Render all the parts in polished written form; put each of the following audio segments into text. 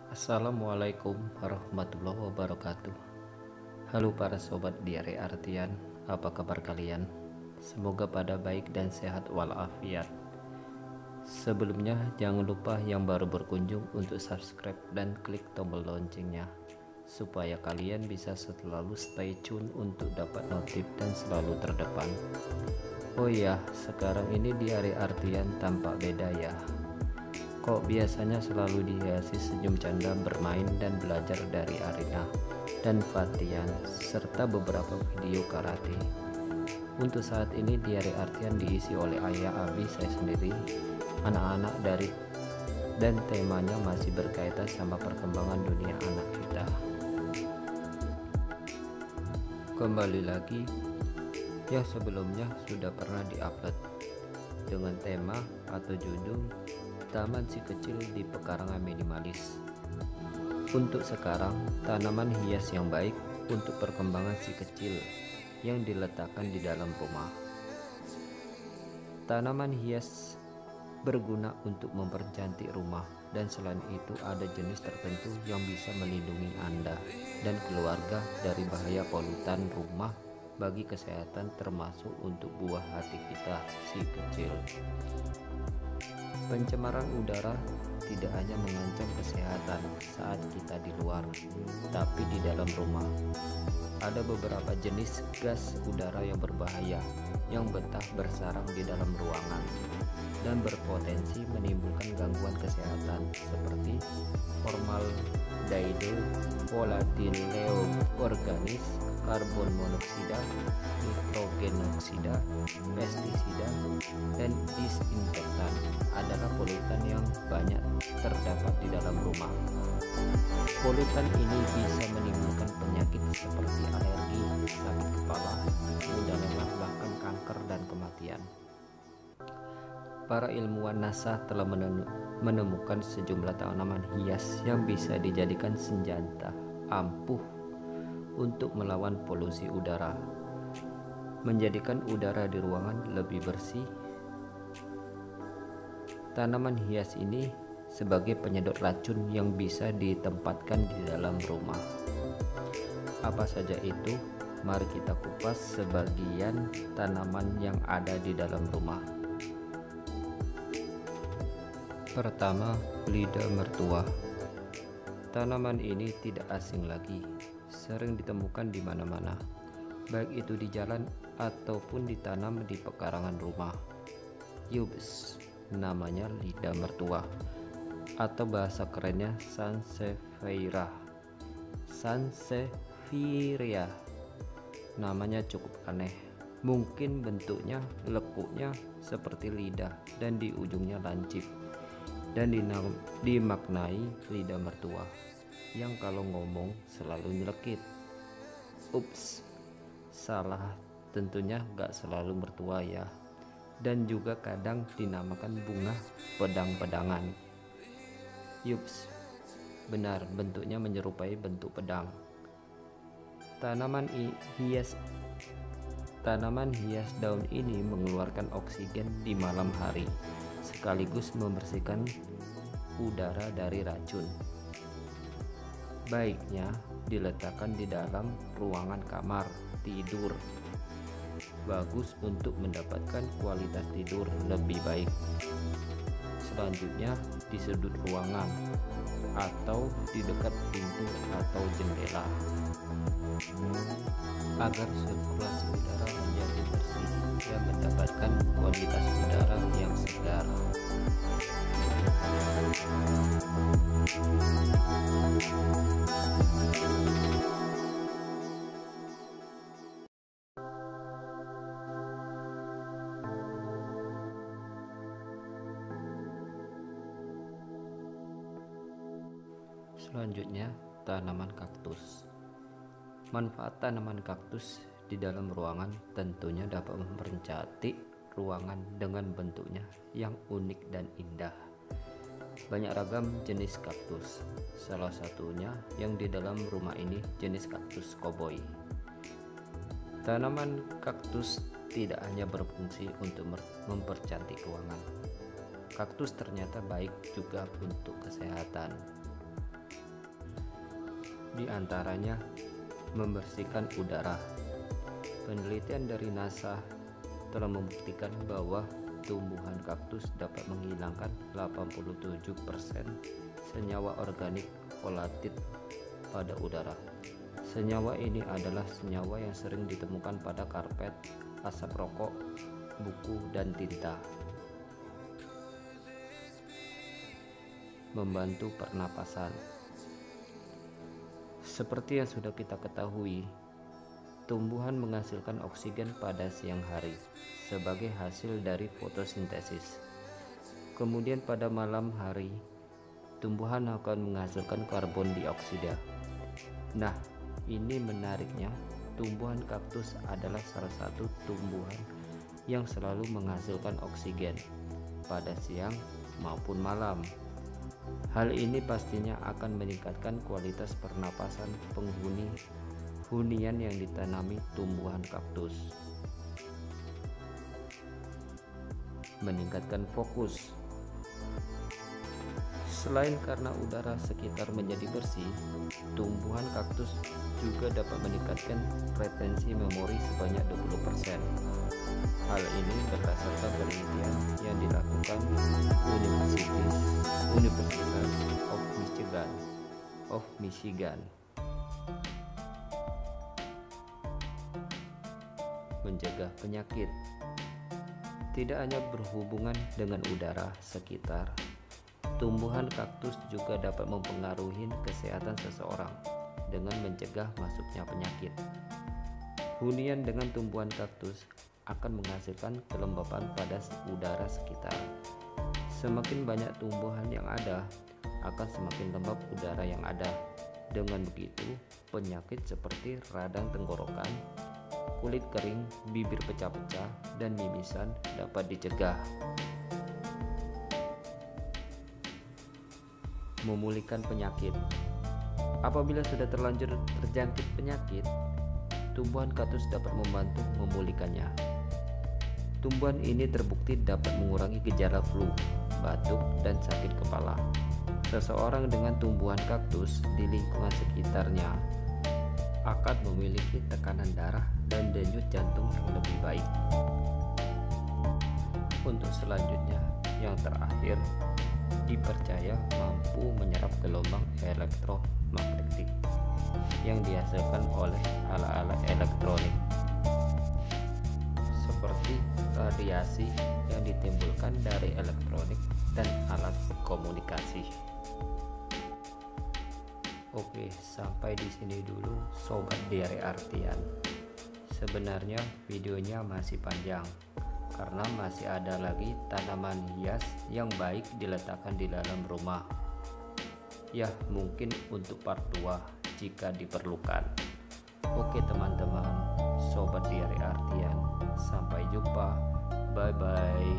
Assalamualaikum warahmatullahi wabarakatuh. Halo para sobat diare artian, apa kabar kalian? Semoga pada baik dan sehat walafiat. Sebelumnya jangan lupa yang baru berkunjung untuk subscribe dan klik tombol loncengnya supaya kalian bisa selalu stay tune untuk dapat notif dan selalu terdepan. Oh iya, sekarang ini diare artian tampak beda ya. Kok biasanya selalu dihiasi senyum canda bermain dan belajar dari Arina dan Fatian serta beberapa video karate. Untuk saat ini diare artian diisi oleh ayah Abi, saya sendiri, anak-anak dari, dan temanya masih berkaitan sama perkembangan dunia anak kita. Kembali lagi, yang sebelumnya sudah pernah diupload dengan tema atau judul Taman Si Kecil di Pekarangan Minimalis. Untuk sekarang, tanaman hias yang baik untuk perkembangan si kecil yang diletakkan di dalam rumah. Tanaman hias berguna untuk mempercantik rumah, dan selain itu ada jenis tertentu yang bisa melindungi Anda dan keluarga dari bahaya polutan rumah bagi kesehatan, termasuk untuk buah hati kita si kecil. Pencemaran udara tidak hanya mengancam kesehatan saat kita di luar, tapi di dalam rumah. Ada beberapa jenis gas udara yang berbahaya yang betah bersarang di dalam ruangan dan berpotensi menimbulkan gangguan kesehatan seperti formaldehyde, volatileo organis, karbon monoksida, nitrogen oksida, pestisida, dan disinfektan adalah polutan yang banyak terdapat di dalam rumah. Polutan ini bisa menimbulkan penyakit seperti alergi, sakit kepala, mudah lelah, bahkan kanker dan kematian. Para ilmuwan NASA telah menemukan sejumlah tanaman hias yang bisa dijadikan senjata ampuh untuk melawan polusi udara, menjadikan udara di ruangan lebih bersih. Tanaman hias ini sebagai penyedot racun yang bisa ditempatkan di dalam rumah. Apa saja itu? Mari kita kupas sebagian tanaman yang ada di dalam rumah. Pertama, lidah mertua. Tanaman ini tidak asing lagi, sering ditemukan di mana-mana, baik itu di jalan ataupun ditanam di pekarangan rumah. Yups, namanya lidah mertua, atau bahasa kerennya Sansevieria. Sansevieria, namanya cukup aneh. Mungkin bentuknya, lekuknya seperti lidah dan di ujungnya lancip, dan dimaknai lidah mertua yang kalau ngomong selalu nyelekit. Ups, salah, tentunya gak selalu mertua ya, dan juga kadang dinamakan bunga pedang-pedangan. Yups, benar, bentuknya menyerupai bentuk pedang. Tanaman hias daun ini mengeluarkan oksigen di malam hari, sekaligus membersihkan udara dari racun. Baiknya diletakkan di dalam ruangan kamar tidur. Bagus untuk mendapatkan kualitas tidur lebih baik. Selanjutnya di sudut ruangan atau di dekat pintu atau jendela, agar sirkulasi udara menjadi bersih dan mendapatkan kualitas udara yang segar. Selanjutnya, tanaman kaktus. Manfaat tanaman kaktus di dalam ruangan tentunya dapat mempercantik ruangan dengan bentuknya yang unik dan indah. Banyak ragam jenis kaktus, salah satunya yang di dalam rumah ini jenis kaktus koboi. Tanaman kaktus tidak hanya berfungsi untuk mempercantik ruangan. Kaktus ternyata baik juga untuk kesehatan. di antaranya membersihkan udara. Penelitian dari NASA telah membuktikan bahwa tumbuhan kaktus dapat menghilangkan 87% senyawa organik volatil pada udara. Senyawa ini adalah senyawa yang sering ditemukan pada karpet, asap rokok, buku, dan tinta. Membantu pernapasan. Seperti yang sudah kita ketahui, tumbuhan menghasilkan oksigen pada siang hari sebagai hasil dari fotosintesis. Kemudian pada malam hari, tumbuhan akan menghasilkan karbon dioksida. Nah, ini menariknya, tumbuhan kaktus adalah salah satu tumbuhan yang selalu menghasilkan oksigen pada siang maupun malam. Hal ini pastinya akan meningkatkan kualitas pernapasan hunian yang ditanami tumbuhan kaktus. Meningkatkan fokus. Selain karena udara sekitar menjadi bersih, tumbuhan kaktus juga dapat meningkatkan retensi memori sebanyak 20%. Hal ini berdasarkan penelitian yang dilakukan Universitas of Michigan. Mencegah penyakit. Tidak hanya berhubungan dengan udara sekitar, tumbuhan kaktus juga dapat mempengaruhi kesehatan seseorang dengan mencegah masuknya penyakit. Hunian dengan tumbuhan kaktus akan menghasilkan kelembapan pada udara sekitar. Semakin banyak tumbuhan yang ada, akan semakin lembab udara yang ada. Dengan begitu, penyakit seperti radang tenggorokan, kulit kering, bibir pecah-pecah, dan mimisan dapat dicegah. Memulihkan penyakit. Apabila sudah terlanjur terjangkit penyakit, tumbuhan kaktus dapat membantu memulihkannya. Tumbuhan ini terbukti dapat mengurangi gejala flu, batuk, dan sakit kepala. Seseorang dengan tumbuhan kaktus di lingkungan sekitarnya akan memiliki tekanan darah dan denyut jantung yang lebih baik. Untuk selanjutnya, yang terakhir, dipercaya mampu menyerap gelombang elektromagnetik yang dihasilkan oleh alat-alat elektronik seperti radiasi yang ditimbulkan dari elektronik dan alat komunikasi. Oke, sampai di sini dulu sobat diare artian. Sebenarnya videonya masih panjang karena masih ada lagi tanaman hias yang baik diletakkan di dalam rumah. Ya, mungkin untuk part 2 jika diperlukan. Oke teman-teman, sobat diare artian, sampai jumpa. Bye bye.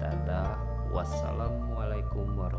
Dadah. Wassalamualaikum warahmatullahi wabarakatuh.